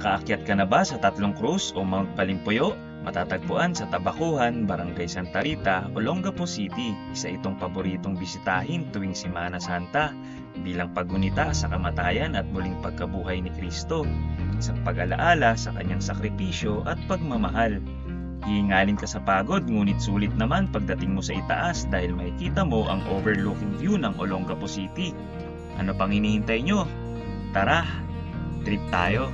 Nakaakyat ka na ba sa Tatlong Cruz o Mount Balimpuyo? Matatagpuan sa Tabacuan, Barangay Santa Rita, Olongapo City. Isa itong paboritong bisitahin tuwing Semana Santa bilang paggunita sa kamatayan at muling pagkabuhay ni Kristo. Isang pag-alaala sa kanyang sakripisyo at pagmamahal. Hihingalin ka sa pagod ngunit sulit naman pagdating mo sa itaas dahil makikita mo ang overlooking view ng Olongapo City. Ano pang hinihintay nyo? Tara, trip tayo!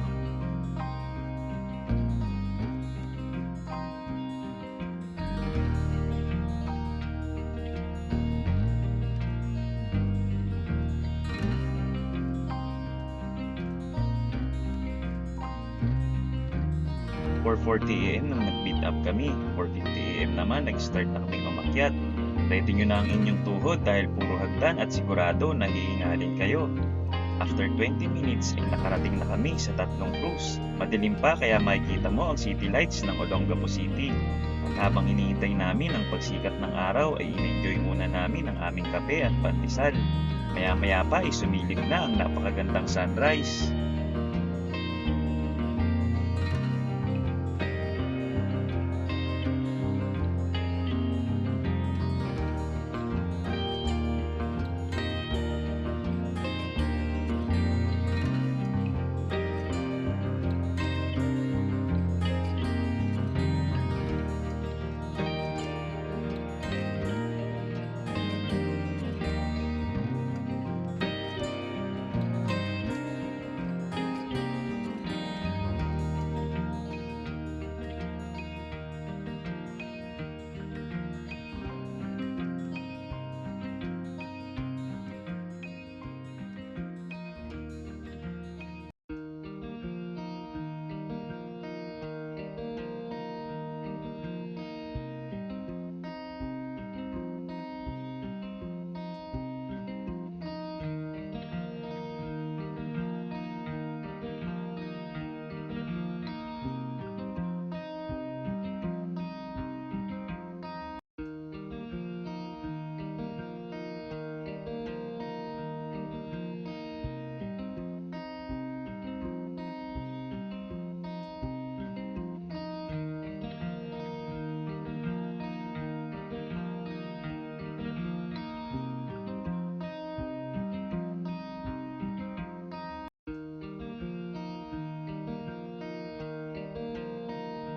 For 40 AM nung nag-meet up kami, 4:50 AM naman nag-start na kaming umakyat. Ready nyo na ang inyong tuhod dahil puro hagdan at sigurado na hihingalin kayo. After 20 minutes ay nakarating na kami sa Tatlong Cruz. Madilim pa kaya makikita mo ang city lights ng Olongapo City. At habang hinihintay namin ang pagsikat ng araw ay in-enjoy muna namin ang aming kape at pandesal. Maya-maya pa ay sumilip na ang napakagandang sunrise.